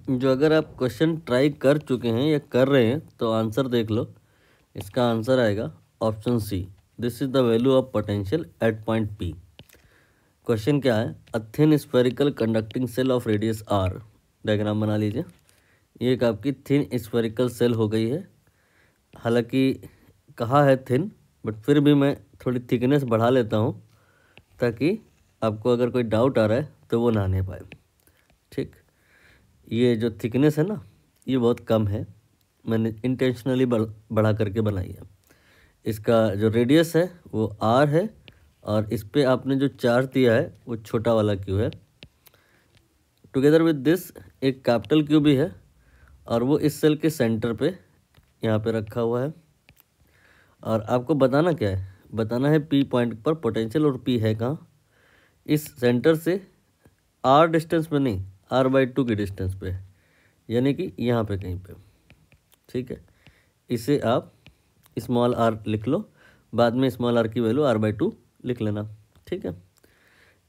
जो अगर आप क्वेश्चन ट्राई कर चुके हैं या कर रहे हैं तो आंसर देख लो। इसका आंसर आएगा option C, this is the value of potential at point P. Question क्या है, a thin spherical conducting shell of radius R. Diagram बना लीजिए। ये एक आपकी थिन स्फेरिकल सेल हो गई है। हालांकि कहा है थिन, बट फिर भी मैं थोड़ी थिकनेस बढ़ा लेता हूँ ताकि आपको अगर कोई डाउट आ रहा है तो वो ना आने पाए। ठीक, ये जो थिकनेस है ना, ये बहुत कम है, मैंने इंटेंशनली बढ़ा करके बनाई है। इसका जो रेडियस है वो आर है और इस पे आपने जो चार्ज दिया है वो छोटा वाला क्यू है। टुगेदर विद दिस एक कैपिटल क्यू भी है और वो इस सेल के सेंटर पे यहाँ पे रखा हुआ है। और आपको बताना क्या है, बताना है पी पॉइंट पर पोटेंशियल, और पी है कहाँ, इस सेंटर से आर डिस्टेंस पे नहीं, r/2 की डिस्टेंस पे, यानी कि यहाँ पे कहीं पे। ठीक है, इसे आप स्मॉल r लिख लो, बाद में स्मॉल r की वैल्यू r/2 लिख लेना। ठीक है,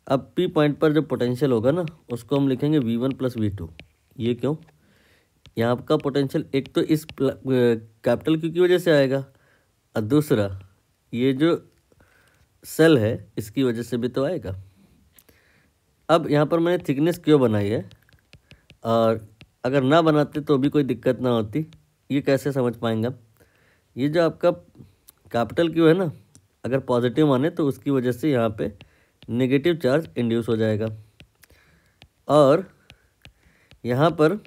अब P पॉइंट पर जो पोटेंशियल होगा ना उसको हम लिखेंगे V1 + V2। ये क्यों, यहाँ का पोटेंशियल एक तो इस कैपिटल क्यू की वजह से आएगा और दूसरा ये जो सेल है इसकी वजह से भी तो आएगा। अब यहाँ पर मैंने थिकनेस क्यों बनाई है, और अगर ना बनाते तो भी कोई दिक्कत ना होती, ये कैसे समझ पाएंगे आप। ये जो आपका कैपिटल क्यू है ना, अगर पॉजिटिव माने तो उसकी वजह से यहाँ पे नेगेटिव चार्ज इंड्यूस हो जाएगा, और यहाँ पर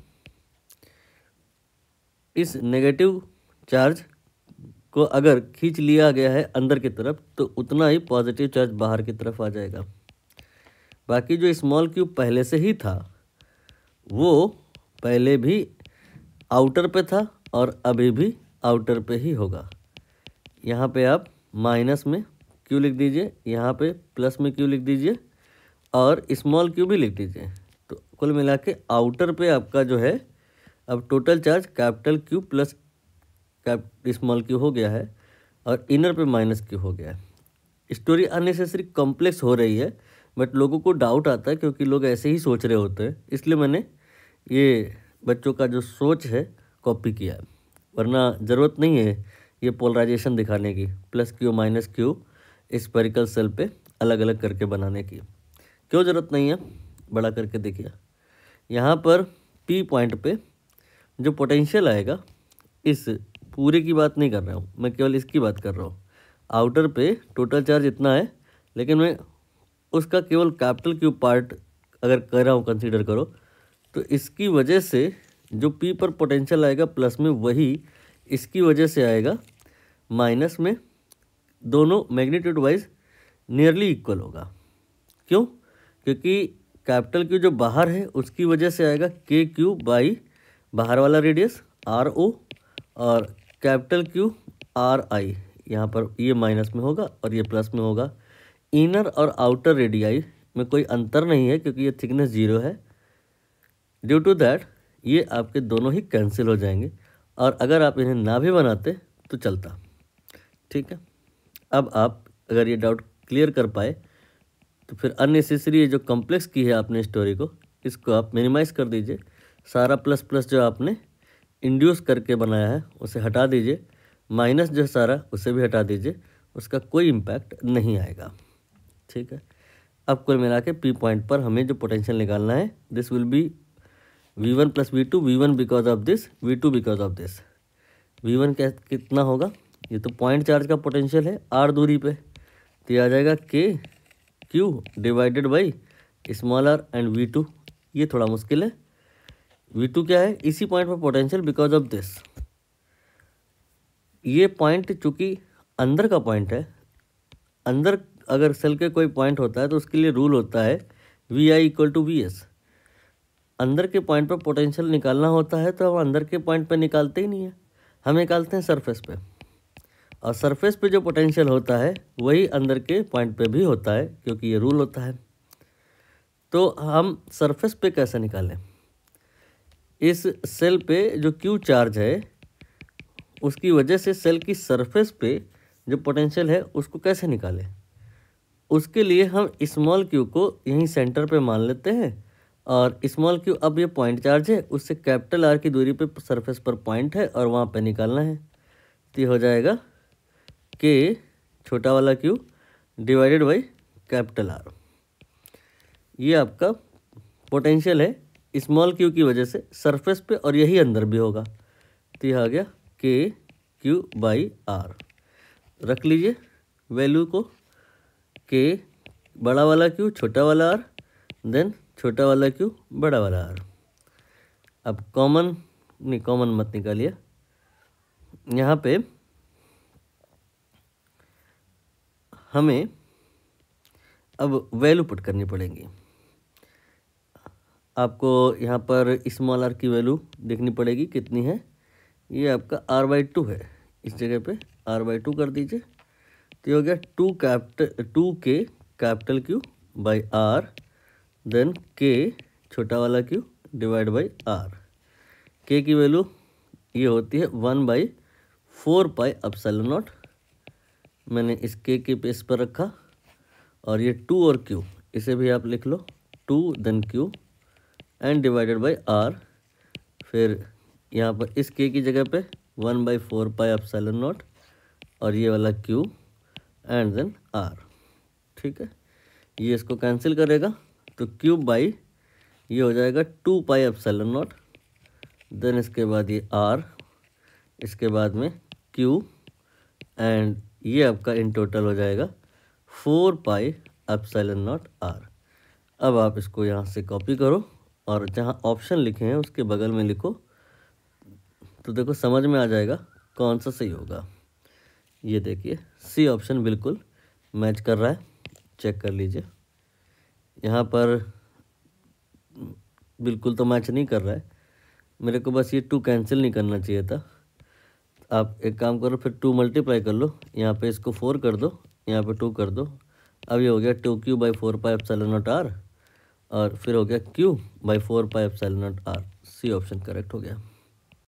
इस नेगेटिव चार्ज को अगर खींच लिया गया है अंदर की तरफ तो उतना ही पॉजिटिव चार्ज बाहर की तरफ आ जाएगा। बाकी जो स्मॉल क्यू पहले से ही था वो पहले भी आउटर पे था और अभी भी आउटर पे ही होगा। यहाँ पे आप माइनस में क्यू लिख दीजिए, यहाँ पे प्लस में क्यू लिख दीजिए और स्मॉल क्यू भी लिख दीजिए। तो कुल मिला के आउटर पे आपका जो है अब total charge capital Q plus small Q हो गया है और इनर पे माइनस क्यू हो गया है। स्टोरी अननेसेसरी कॉम्प्लेक्स हो रही है, बट लोगों को डाउट आता है क्योंकि लोग ऐसे ही सोच रहे होते हैं, इसलिए मैंने ये बच्चों का जो सोच है कॉपी किया है। वरना ज़रूरत नहीं है ये पोलराइजेशन दिखाने की, plus Q minus Q spherical shell पे अलग अलग करके बनाने की क्यों ज़रूरत नहीं है। बड़ा करके देखिए, यहाँ पर पी पॉइंट पे जो पोटेंशियल आएगा, इस पूरे की बात नहीं कर रहा हूँ मैं, केवल इसकी बात कर रहा हूँ। आउटर पे टोटल चार्ज इतना है, लेकिन मैं उसका केवल कैपिटल क्यू पार्ट अगर कर रहा हूँ कंसीडर करो, तो इसकी वजह से जो पी पर पोटेंशियल आएगा प्लस में, वही इसकी वजह से आएगा माइनस में। दोनों मैग्नीट्यूड वाइज नियरली इक्वल होगा। क्यों, क्योंकि कैपिटल क्यू जो बाहर है उसकी वजह से आएगा के क्यू बाई बाहर वाला रेडियस आर ओ, और कैपिटल क्यू आर आई, यहाँ पर ये माइनस में होगा और ये प्लस में होगा। इनर और आउटर रेडियाई में कोई अंतर नहीं है क्योंकि ये थिकनेस 0 है। ड्यू टू दैट ये आपके दोनों ही कैंसिल हो जाएंगे, और अगर आप इन्हें ना भी बनाते तो चलता। ठीक है, अब आप अगर ये डाउट क्लियर कर पाए तो फिर अननेसेसरी ये जो कॉम्प्लेक्स की है आपने स्टोरी को, इसको आप मिनिमाइज कर दीजिए। सारा प्लस प्लस जो आपने इंड्यूस करके बनाया है उसे हटा दीजिए, माइनस जो सारा उसे भी हटा दीजिए, उसका कोई इम्पैक्ट नहीं आएगा। ठीक है, अब कुल मिला के पी पॉइंट पर हमें जो पोटेंशियल निकालना है, this will be V1 + V2, V1 because of this, V2 because of this. V1 कितना होगा, ये तो पॉइंट चार्ज का पोटेंशियल है आर दूरी पे, तो ये आ जाएगा k q divided by small r and V2। ये थोड़ा मुश्किल है। V2 क्या है, इसी पॉइंट पर पोटेंशियल बिकॉज ऑफ दिस। ये पॉइंट चूँकि अंदर का पॉइंट है, अंदर अगर सेल के कोई पॉइंट होता है तो उसके लिए रूल होता है VI = VS। अंदर के पॉइंट पर पोटेंशियल निकालना होता है तो हम अंदर के पॉइंट पर निकालते ही नहीं है, हम निकालते हैं सरफेस पे, और सरफेस पे जो पोटेंशियल होता है वही अंदर के पॉइंट पे भी होता है क्योंकि ये रूल होता है। तो हम सरफेस पे कैसे निकालें, इस सेल पे जो क्यू चार्ज है उसकी वजह से सेल की सरफेस पे जो पोटेंशियल है उसको कैसे निकालें। उसके लिए हम स्मॉल क्यू को यहीं सेंटर पे मान लेते हैं और स्मॉल क्यू अब ये पॉइंट चार्ज है, उससे कैपिटल आर की दूरी पे सरफेस पर पॉइंट है और वहाँ पे निकालना है। तो ये हो जाएगा के छोटा वाला Q divided by capital R. ये आपका पोटेंशियल है स्मॉल क्यू की वजह से सरफेस पे, और यही अंदर भी होगा। तो यह आ गया के क्यू बाई आर। रख लीजिए वैल्यू को, के बड़ा वाला क्यू छोटा वाला आर, देन छोटा वाला क्यू बड़ा वाला आर। अब कॉमन मत निकालिए, यहाँ पे हमें अब वैल्यू पुट करनी पड़ेगी। आपको यहाँ पर स्मॉल आर की वैल्यू देखनी पड़ेगी कितनी है। ये आपका r/2 है, इस जगह पे r/2 कर दीजिए। तो ये हो गया 2k capital q by r, then k छोटा वाला क्यू डिवाइड बाई आर। के की वैल्यू ये होती है 1/4 पाई एप्सिलॉन नॉट। मैंने इस के पेस पर रखा, और ये 2 और क्यू इसे भी आप लिख लो, 2 then q and divided by r. फिर यहाँ पर इस के की जगह पे 1/4 पाई एप्सिलॉन नॉट, और ये वाला क्यू एंड देन आर। ठीक है, ये इसको कैंसिल करेगा, तो क्यूब बाई ये हो जाएगा 2 पाई एप्सिलॉन नॉट, देन इसके बाद ये आर, इसके बाद में क्यू, एंड ये आपका इन टोटल हो जाएगा 4 पाई एप्सिलॉन नॉट आर। अब आप इसको यहाँ से कॉपी करो और जहाँ ऑप्शन लिखे हैं उसके बगल में लिखो, तो देखो समझ में आ जाएगा कौन सा सही होगा। ये देखिए सी ऑप्शन बिल्कुल मैच कर रहा है, चेक कर लीजिए। यहाँ पर बिल्कुल तो मैच नहीं कर रहा है, मेरे को बस ये 2 कैंसिल नहीं करना चाहिए था। आप एक काम करो, फिर 2 मल्टीप्लाई कर लो, यहाँ पे इसको 4 कर दो, यहाँ पे 2 कर दो। अब ये हो गया 2q by 4 pi epsilon not r, और फिर हो गया q by 4 pi epsilon not r. C option correct हो गया।